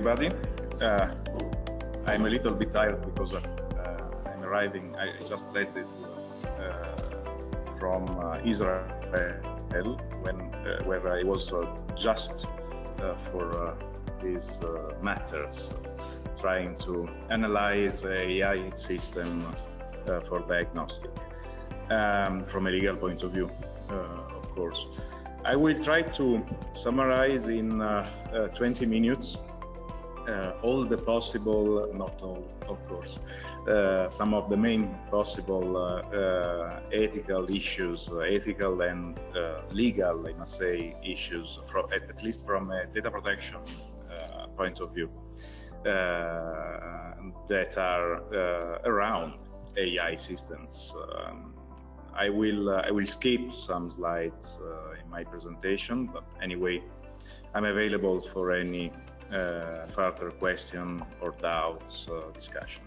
everybody. I'm a little bit tired because I'm arriving. I just landed from Israel, where I was just for these matters, trying to analyze AI system for diagnostic from a legal point of view, of course. I will try to summarize in 20 minutes all the possible, not all, of course, some of the main possible ethical issues, ethical and legal, I must say, issues, at least from a data protection point of view, that are around AI systems. I will skip some slides in my presentation, but anyway, I'm available for any further question or doubts, discussion.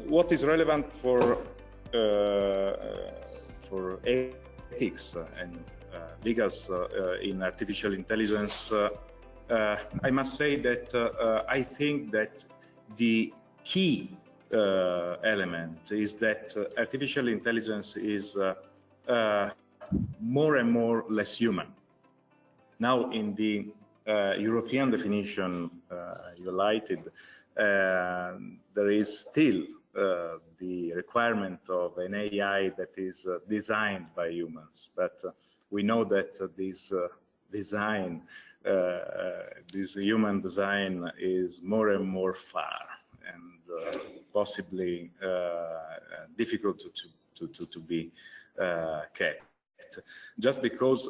What is relevant for ethics and legals in artificial intelligence? I must say that I think that the key element is that artificial intelligence is more and more less human. Now, in the European definition you highlighted, there is still the requirement of an AI that is designed by humans, but we know that this design, this human design, is more and more far and possibly difficult to be kept, just because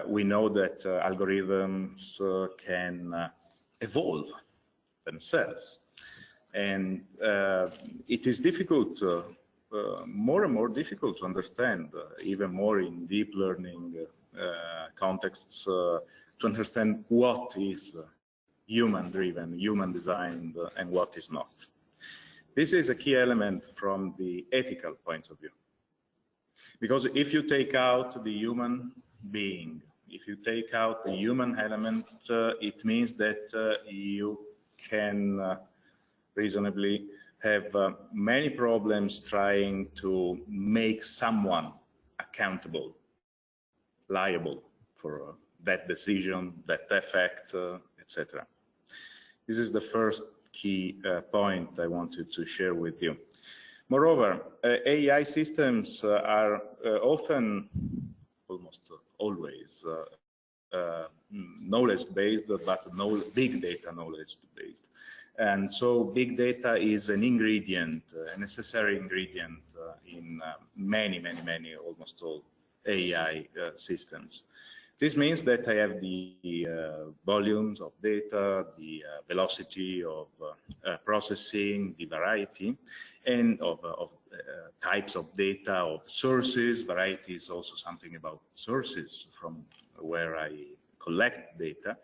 we know that algorithms can evolve themselves, and it is difficult, more and more difficult to understand, even more in deep learning contexts, to understand what is human-driven, human-designed, and what is not. This is a key element from the ethical point of view. Because if you take out the human being, if you take out the human element, it means that you can reasonably have many problems trying to make someone accountable, liable for that decision, that effect, etc. This is the first key point I wanted to share with you. Moreover, AI systems are often, almost always, knowledge-based, but big data knowledge-based. And so big data is an ingredient, a necessary ingredient in many, almost all AI systems. This means that I have the volumes of data, the velocity of processing, the variety, and of types of data, of sources. Variety is also something about sources from where I collect data.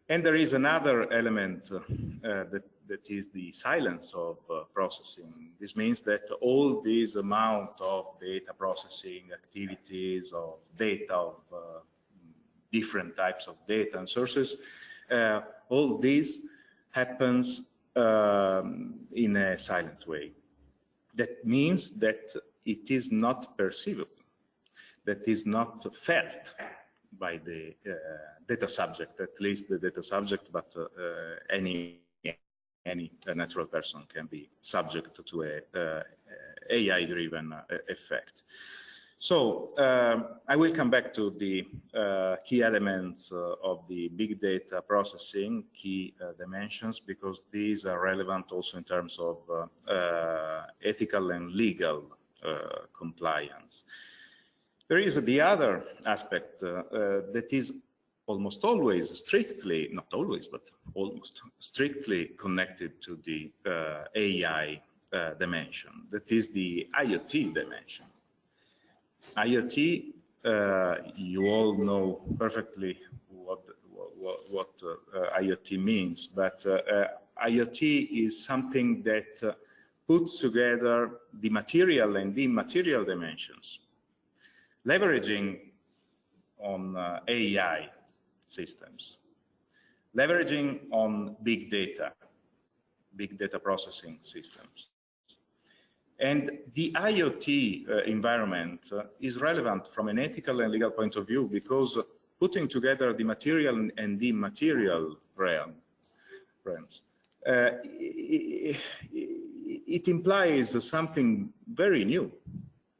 And there is another element that is the silence of processing. This means that all this amount of data processing activities, of data, of different types of data and sources, all this happens in a silent way. That means that it is not perceivable, that is not felt by the data subject, at least the data subject, but any natural person can be subject to a AI-driven effect. So I will come back to the key elements of the big data processing, key dimensions, because these are relevant also in terms of ethical and legal compliance. There is the other aspect that is almost always strictly, not always, but almost strictly connected to the AI dimension, that is the IoT dimension. IoT, you all know perfectly what IoT means, but IoT is something that puts together the material and the immaterial dimensions, leveraging on AI systems, leveraging on big data processing systems. And the IoT environment is relevant from an ethical and legal point of view because putting together the material and the immaterial realms, it implies something very new.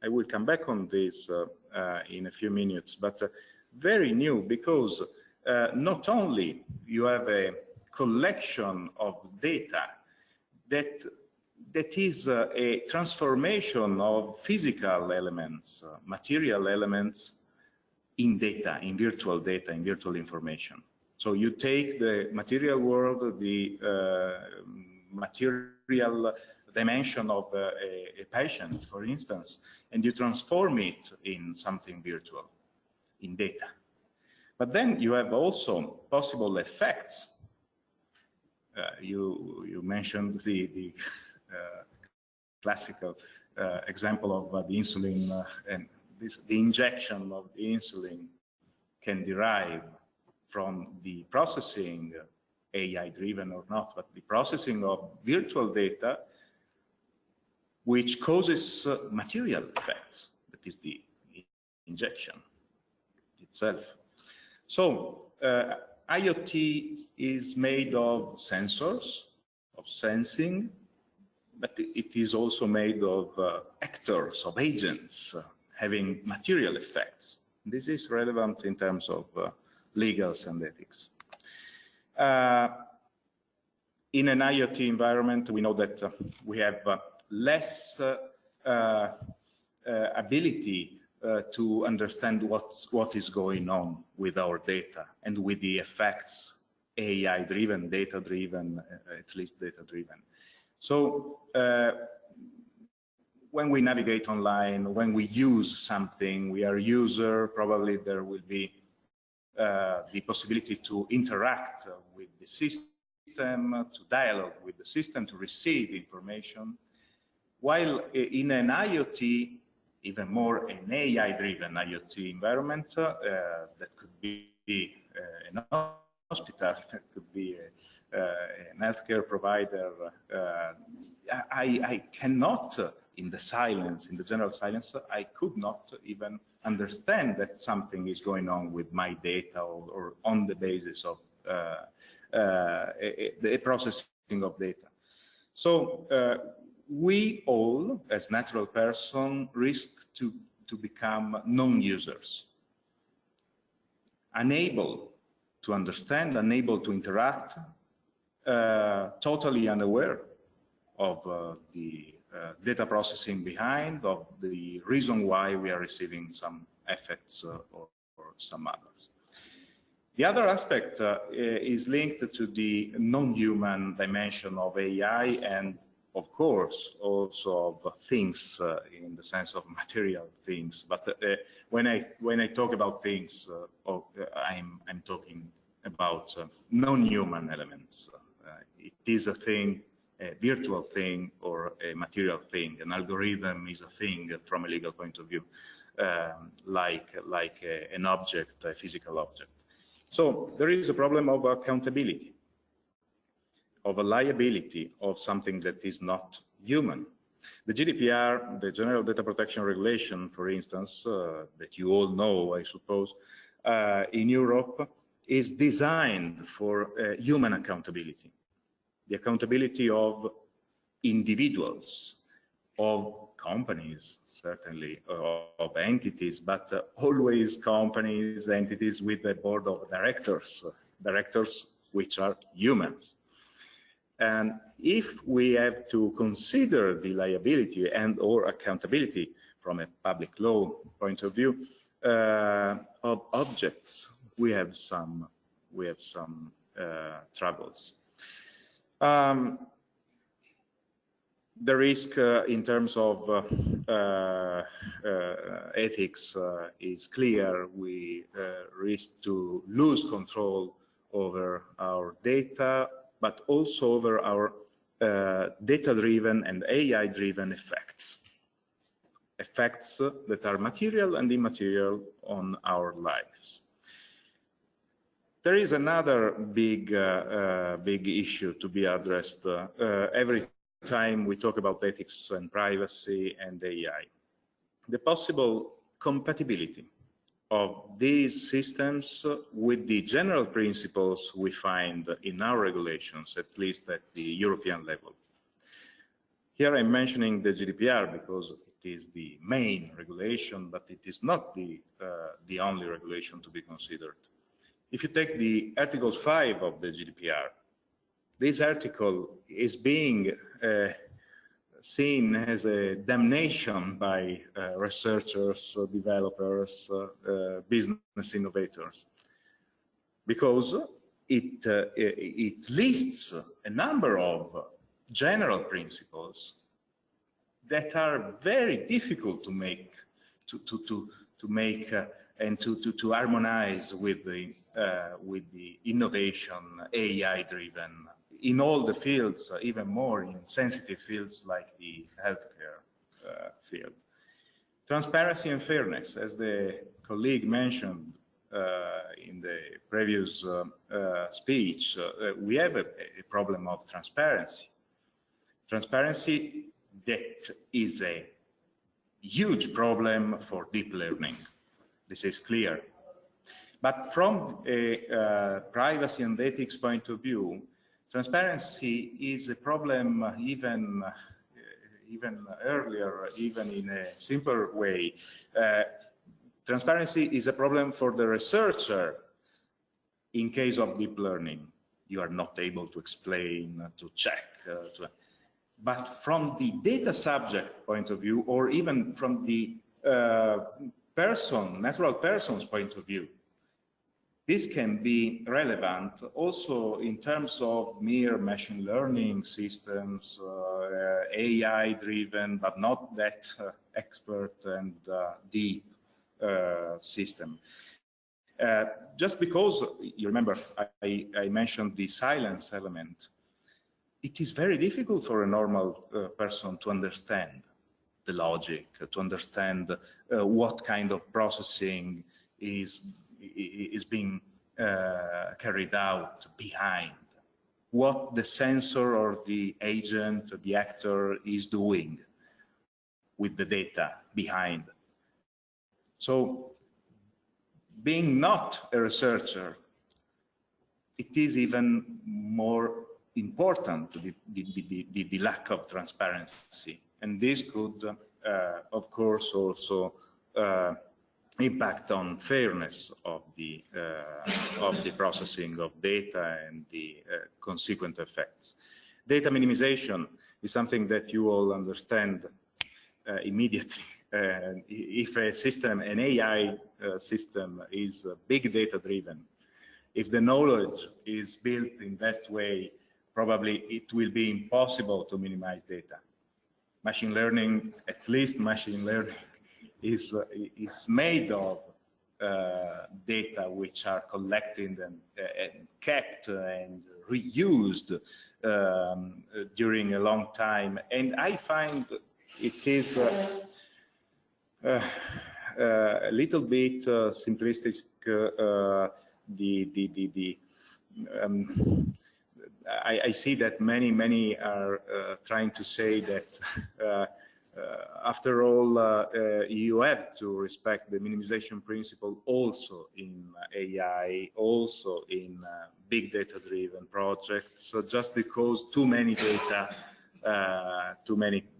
I will come back on this in a few minutes, but very new because not only you have a collection of data that is a transformation of physical elements, material elements in data, in virtual data, in virtual information. So you take the material world, the material dimension of a patient, for instance, and you transform it in something virtual, in data. But then you have also possible effects. You mentioned the classical example of the insulin, and the injection of the insulin can derive from the processing, AI-driven or not, but the processing of virtual data, which causes material effects, that is the injection itself. So IoT is made of sensors, of sensing, but it is also made of actors, of agents, having material effects. This is relevant in terms of legals and ethics. In an IoT environment, we know that we have less ability to understand what is going on with our data and with the effects, AI-driven, data-driven, at least data-driven. So when we navigate online, when we use something, we are a user, probably there will be the possibility to interact with the system, to dialogue with the system, to receive information. While in an IoT, even more an AI-driven IoT environment, that could be an hospital, that could be an healthcare provider, I cannot, in the silence, in the general silence, I could not even understand that something is going on with my data or on the basis of the processing of data. So we all, as natural persons, risk to become non-users, unable to understand, unable to interact, totally unaware of the data processing behind, of the reason why we are receiving some effects or some others. The other aspect is linked to the non-human dimension of AI and, of course, also of things in the sense of material things. But when I talk about things, I'm talking about non-human elements. It is a thing, a virtual thing or a material thing. An algorithm is a thing from a legal point of view, like an object, a physical object. So there is a problem of accountability, of a liability of something that is not human. The GDPR, the General Data Protection Regulation, for instance, that you all know, I suppose, in Europe, is designed for human accountability. The accountability of individuals, of companies, certainly, of entities, but always companies, entities with a board of directors, directors which are humans. And if we have to consider the liability and or accountability from a public law point of view of objects, we have some troubles. The risk in terms of ethics is clear. We risk to lose control over our data, but also over our data-driven and AI-driven effects. Effects that are material and immaterial on our lives. There is another big issue to be addressed every time we talk about ethics and privacy and AI. The possible compatibility of these systems with the general principles we find in our regulations, at least at the European level. Here I'm mentioning the GDPR because it is the main regulation, but it is not the only regulation to be considered. If you take the Article 5 of the GDPR, this article is being seen as a damnation by researchers, developers, business innovators, because it lists a number of general principles that are very difficult to make, and to harmonize with the innovation, AI-driven, in all the fields, even more in sensitive fields like the healthcare field. Transparency and fairness, as the colleague mentioned in the previous speech, we have a problem of transparency. Transparency that is a huge problem for deep learning. This is clear. But from a privacy and ethics point of view, transparency is a problem even earlier, even in a simpler way. Transparency is a problem for the researcher in case of deep learning. You are not able to explain, to check. But from the data subject point of view, or even from the natural person's point of view, this can be relevant also in terms of mere machine learning systems, AI-driven, but not that expert and deep system. Just because, you remember, I mentioned the silence element, it is very difficult for a normal person to understand the logic, to understand what kind of processing is being carried out behind, what the sensor or the agent, the actor is doing with the data behind. So, being not a researcher, it is even more important, the lack of transparency. And this could, of course, also impact on fairness of the processing of data and the consequent effects. Data minimization is something that you all understand immediately. If a system, an AI system, is big data driven, if the knowledge is built in that way, probably it will be impossible to minimize data. Machine learning, at least machine learning, is made of data which are collected and kept and reused during a long time. And I find it is a little bit simplistic. I see that many are trying to say that after all, you have to respect the minimization principle also in AI, also in big data-driven projects. So just because too many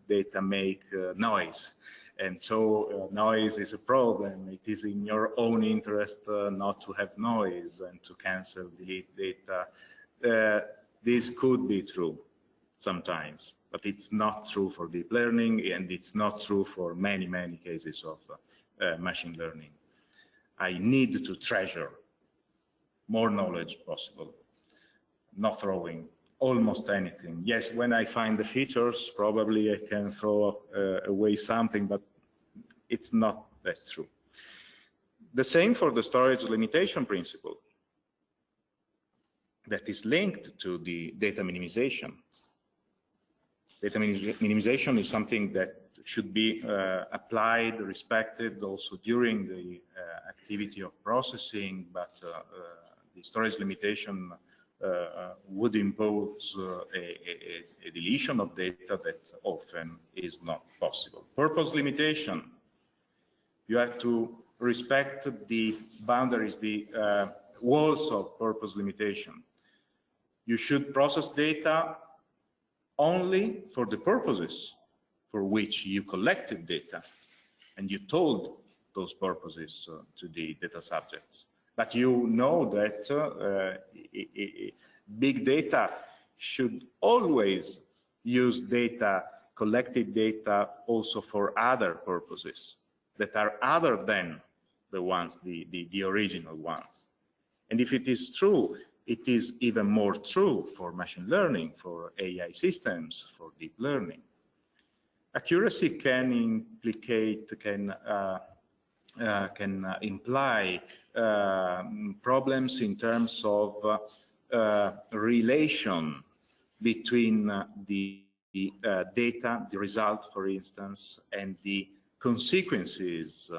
data make noise, and so noise is a problem. It is in your own interest not to have noise and to cancel, delete data. This could be true sometimes, but it's not true for deep learning, and it's not true for many cases of machine learning. I need to treasure more knowledge possible, not throwing almost anything. Yes, when I find the features, probably I can throw away something, but it's not that true. The same for the storage limitation principle that is linked to the data minimization. Data minimization is something that should be applied, respected also during the activity of processing, but the storage limitation would impose a deletion of data that often is not possible. Purpose limitation, you have to respect the boundaries, the walls of purpose limitation. You should process data only for the purposes for which you collected data, and you told those purposes to the data subjects. But you know that big data should always use data, collected data, also for other purposes that are other than the ones, the original ones. And if it is true, it is even more true for machine learning, for AI systems, for deep learning. Accuracy can implicate, can imply problems in terms of relation between the data, the result, for instance, and the consequences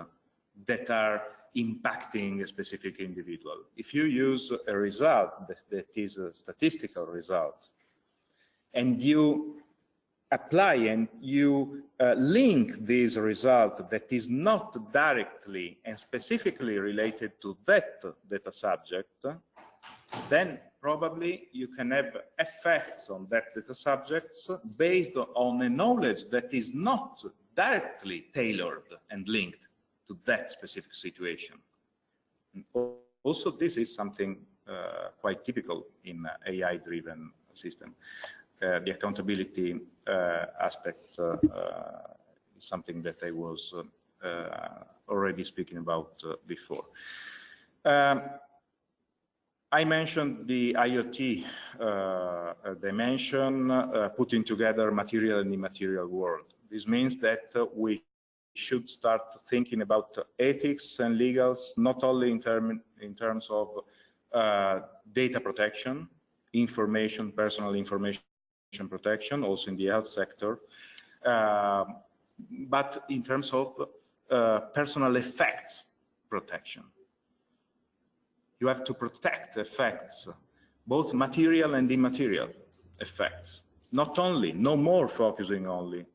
that are impacting a specific individual. If you use a result that is a statistical result, and you apply and you link this result that is not directly and specifically related to that data subject, then probably you can have effects on that data subjects based on a knowledge that is not directly tailored and linked to that specific situation. And also, this is something quite typical in AI-driven system. The accountability aspect is something that I was already speaking about before. I mentioned the IoT dimension, putting together material and immaterial world. This means that we should start thinking about ethics and legals, not only in terms of data protection, information, personal information protection, also in the health sector, but in terms of personal effects protection. You have to protect effects, both material and immaterial effects, not only, no more focusing only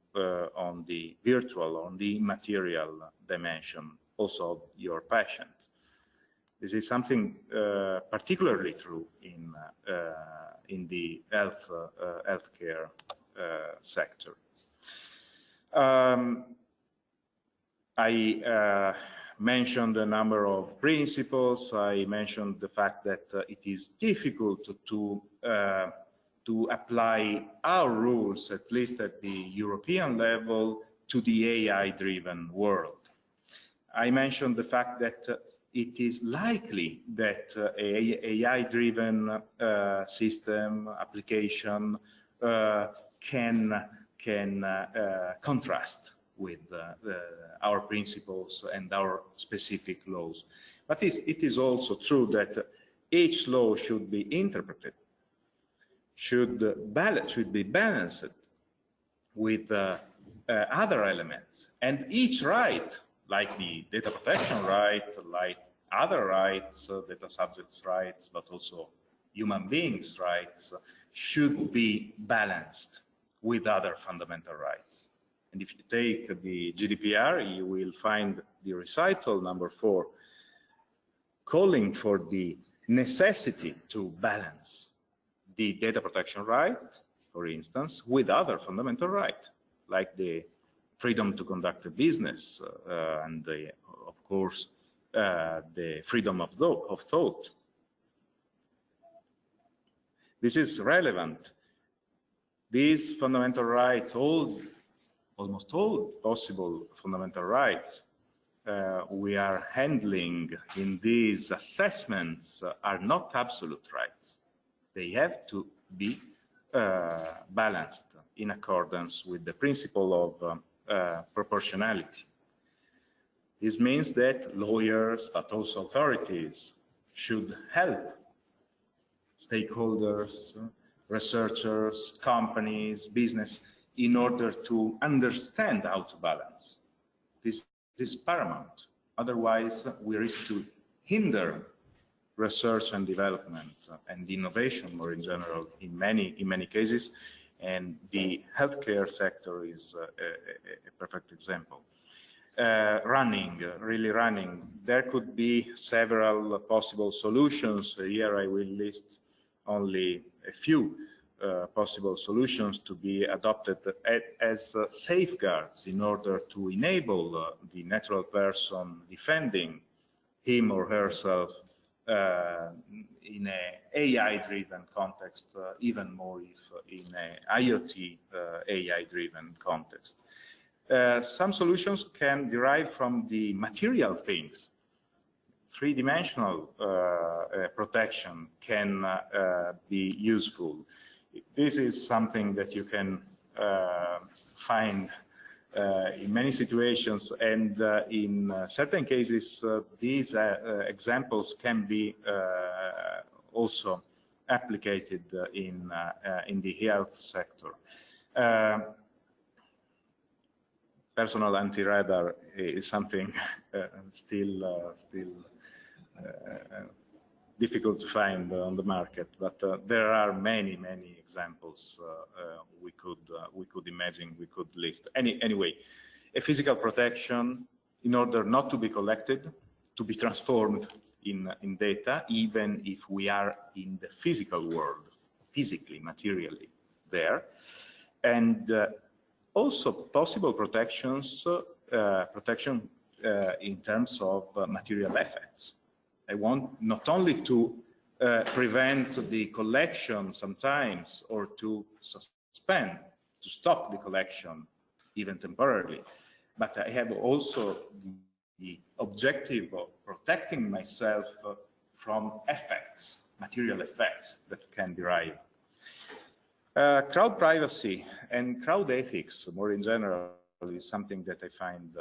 on the virtual, on the immaterial dimension, also of your patient. This is something particularly true in the healthcare sector. I mentioned a number of principles. I mentioned the fact that it is difficult to apply our rules, at least at the European level, to the AI-driven world. I mentioned the fact that it is likely that AI-driven system application can contrast with our principles and our specific laws. But it is also true that each law should be interpreted, should be balanced with other elements, and each right, like the data protection right, like other rights, data subjects' rights, but also human beings' rights, should be balanced with other fundamental rights. And if you take the GDPR, you will find the recital number 4 calling for the necessity to balance the data protection right, for instance, with other fundamental rights, like the freedom to conduct a business and, of course, the freedom of thought. This is relevant. These fundamental rights, almost all possible fundamental rights we are handling in these assessments are not absolute rights. They have to be balanced in accordance with the principle of proportionality. This means that lawyers, but also authorities, should help stakeholders, researchers, companies, business, in order to understand how to balance. This is paramount. Otherwise, we risk to hinder research and development and innovation more in general in many cases, and the healthcare sector is a perfect example. Really running, there could be several possible solutions. Here I will list only a few possible solutions to be adopted as safeguards in order to enable the natural person defending him or herself in an AI-driven context, even more if in an IoT AI-driven context. Some solutions can derive from the material things. Three-dimensional protection can be useful. This is something that you can find in many situations, and in certain cases these examples can be also applied in the health sector. Personal anti-radar is something still difficult to find on the market, but there are many examples we could imagine, we could list. Anyway, a physical protection in order not to be collected, to be transformed in data, even if we are in the physical world, physically, materially there, and also possible protections, protection in terms of material effects. I want not only to prevent the collection sometimes, or to suspend, to stop the collection even temporarily, but I have also the objective of protecting myself from effects, material effects that can derive. Crowd privacy and crowd ethics, more in general, is something that I find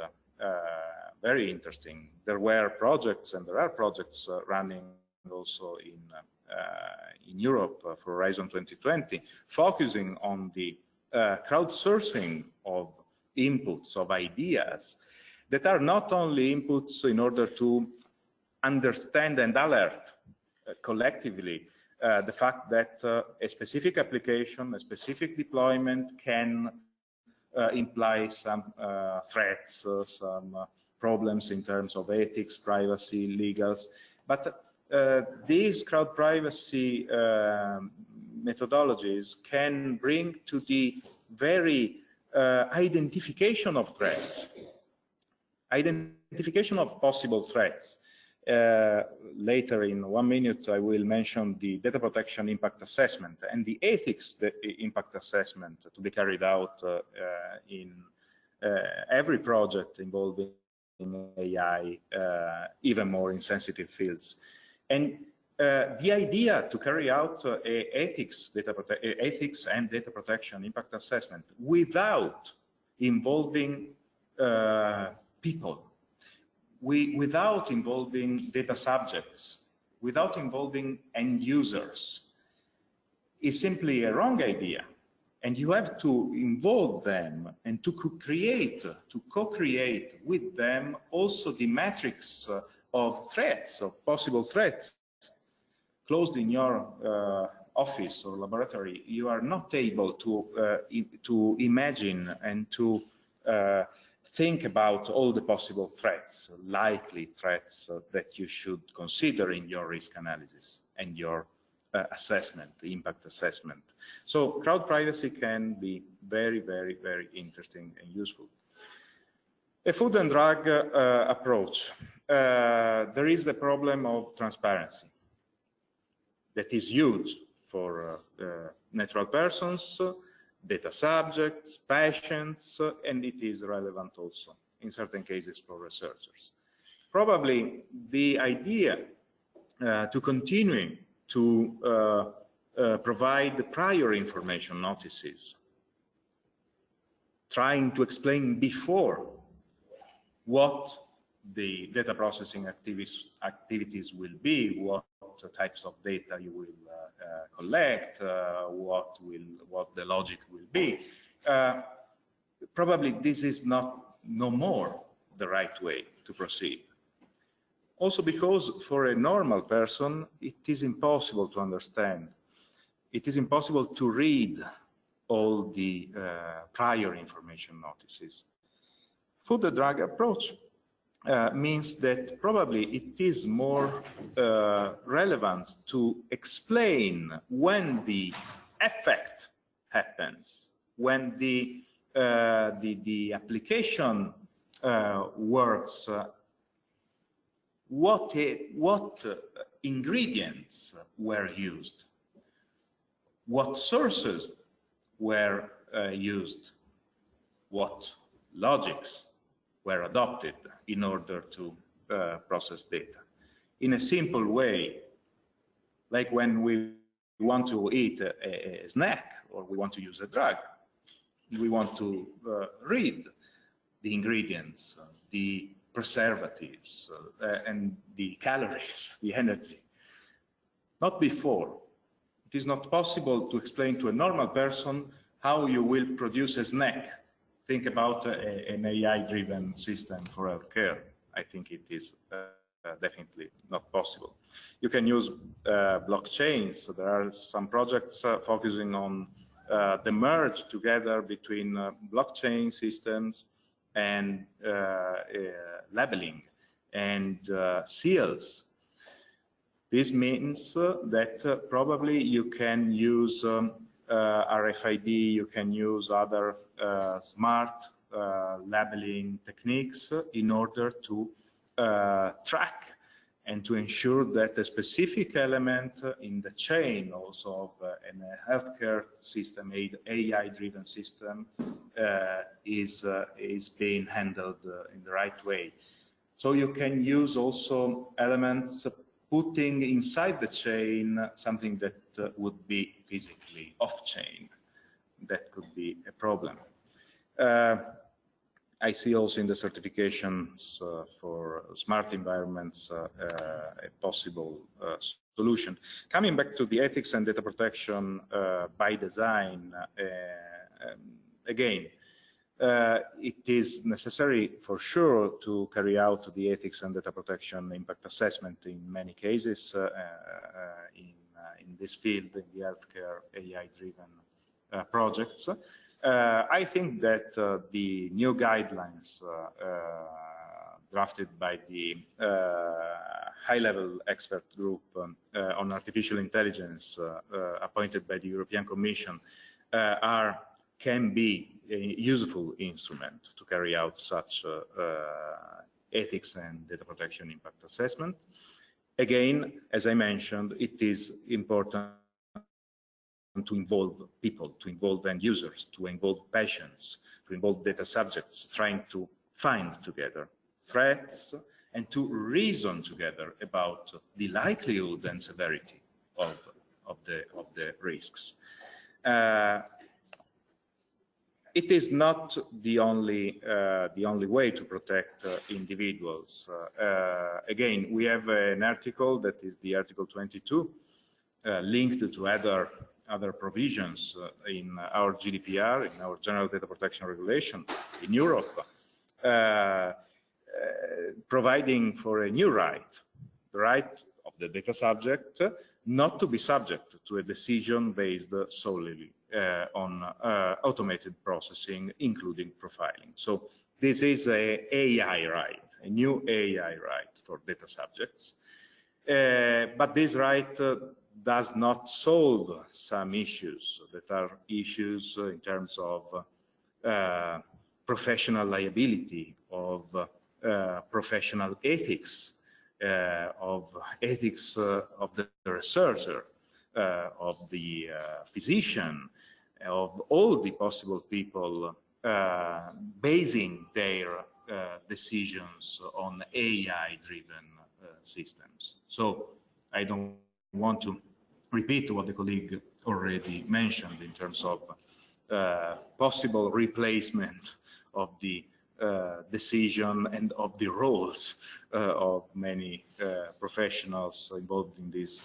very interesting. There were projects, and there are projects running also in Europe for Horizon 2020, focusing on the crowdsourcing of inputs, of ideas, that are not only inputs in order to understand and alert collectively the fact that a specific application, a specific deployment can imply some threats, some problems in terms of ethics, privacy, legals. But these crowd privacy methodologies can bring to the very identification of threats, identification of possible threats. Later in 1 minute, I will mention the data protection impact assessment and the ethics impact assessment to be carried out in every project involving AI, even more in sensitive fields. And the idea to carry out ethics and data protection impact assessment without involving people, without involving data subjects, without involving end users, is simply a wrong idea. And you have to involve them and to co-create with them also the matrix of threats, of possible threats. Closed in your office or laboratory, you are not able to imagine and to think about all the possible threats, likely threats that you should consider in your risk analysis and your assessment, the impact assessment. So crowd privacy can be very interesting and useful. A food and drug approach. There is the problem of transparency that is huge for natural persons, data subjects, patients, and it is relevant also in certain cases for researchers. Probably the idea to continuing to provide prior information notices, trying to explain before what the data processing activities will be, what types of data you will collect, what the logic will be. Probably this is no more the right way to proceed. Also because for a normal person, it is impossible to understand. It is impossible to read all the prior information notices. Food and drug approach means that probably it is more relevant to explain when the effect happens, when the application works, what ingredients were used, what sources were used, what logics were adopted in order to process data. In a simple way, like when we want to eat a snack or we want to use a drug, we want to read the ingredients, the preservatives, and the calories, the energy. Not before. It is not possible to explain to a normal person how you will produce a snack. Think about an AI-driven system for healthcare. I think it is definitely not possible. You can use blockchains. So there are some projects focusing on the merge together between blockchain systems and labeling and seals. This means that probably you can use RFID, you can use other smart labeling techniques in order to track and to ensure that a specific element in the chain also of a healthcare system, AI-driven system, is being handled in the right way. So you can use also elements putting inside the chain something that would be physically off-chain. That could be a problem. I see also in the certifications for smart environments a possible solution. Coming back to the ethics and data protection by design, again, it is necessary for sure to carry out the ethics and data protection impact assessment in many cases in this field, in the healthcare AI-driven projects. I think that the new guidelines drafted by the high-level expert group on artificial intelligence appointed by the European Commission can be a useful instrument to carry out such ethics and data protection impact assessment. Again, as I mentioned, it is important to involve people, to involve end users, to involve patients, to involve data subjects, trying to find together threats and to reason together about the likelihood and severity of the risks. It is not the only way to protect individuals. Again, we have an article that is the Article 22, linked to other provisions in our GDPR, in our General Data Protection Regulation in Europe, providing for a new right, the right of the data subject not to be subject to a decision based solely on automated processing, including profiling. So this is an AI right, a new AI right for data subjects. But this right does not solve some issues that are issues in terms of professional liability, of professional ethics, of ethics of the researcher, of the physician, of all the possible people basing their decisions on AI-driven systems. So I don't want to repeat what the colleague already mentioned in terms of possible replacement of the decision and of the roles of many professionals involved in these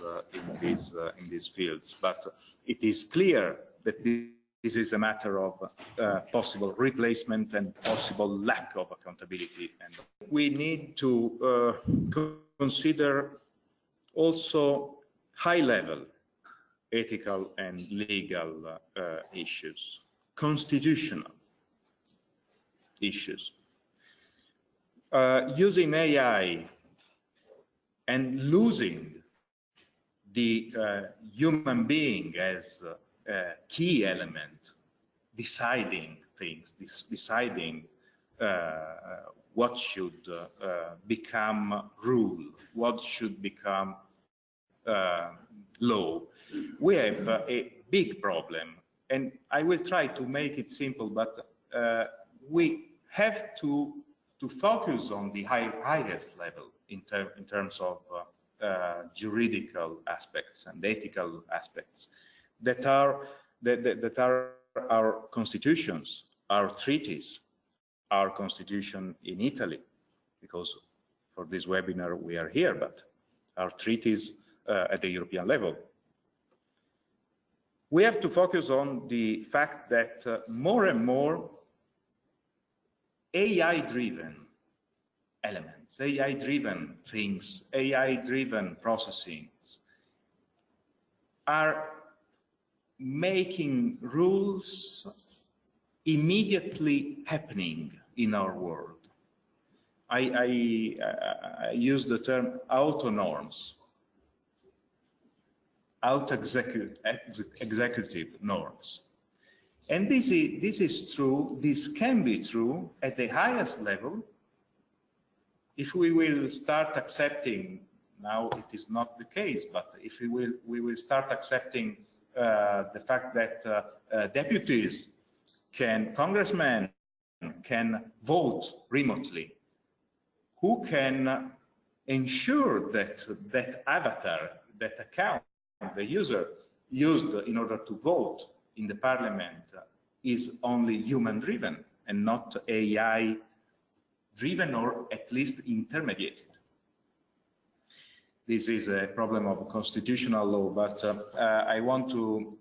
fields. But it is clear that this is a matter of possible replacement and possible lack of accountability. And we need to consider also high-level ethical and legal issues, constitutional issues. Using AI and losing the human being as a key element, deciding things, deciding what should become rule, what should become law. We have a big problem, and I will try to make it simple, but we have to focus on the highest level in terms of juridical aspects and ethical aspects that are our constitutions, our treaties, our constitution in Italy, because for this webinar we are here, but our treaties at the European level. We have to focus on the fact that more and more AI-driven elements, AI-driven things, AI-driven processing are making rules immediately happening in our world. I use the term auto-norms, auto-executive norms. And this is true, this can be true at the highest level if we will start accepting, now it is not the case, but if we will start accepting the fact that deputies congressmen can vote remotely, who can ensure that that avatar, that account the user used in order to vote in the parliament is only human-driven and not AI-driven, or at least intermediated. This is a problem of constitutional law, but I want to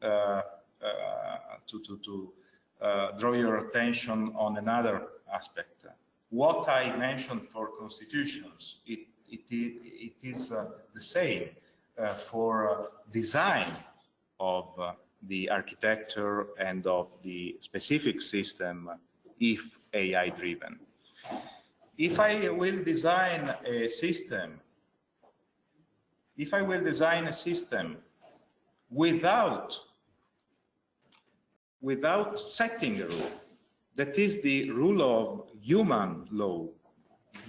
draw your attention on another aspect. What I mentioned for constitutions, it is the same for design of the architecture and of the specific system if AI-driven. If I will design a system, without setting a rule, that is the rule of human law,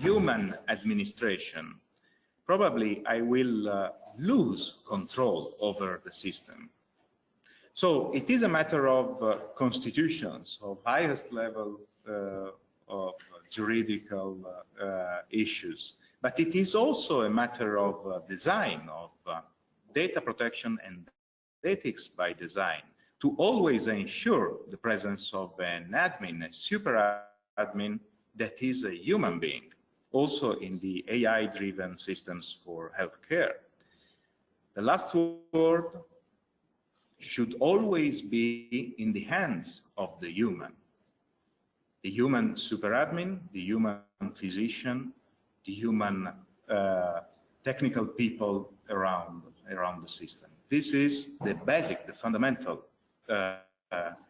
human administration, probably I will lose control over the system. So it is a matter of constitutions, of highest level of juridical issues, but it is also a matter of design, of data protection and ethics by design, to always ensure the presence of an admin, a super admin that is a human being, also in the AI-driven systems for healthcare. The last word should always be in the hands of the human super admin, the human physician, the human technical people around the system. This is the basic, the fundamental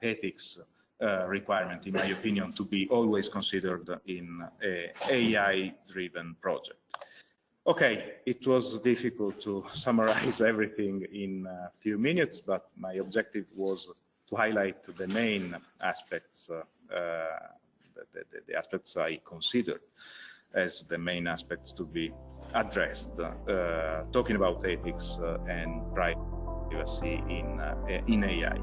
ethics requirement, in my opinion, to be always considered in an AI-driven project. Okay, it was difficult to summarize everything in a few minutes, but my objective was to highlight the main aspects, the aspects I considered as the main aspects to be addressed, talking about ethics and privacy in AI.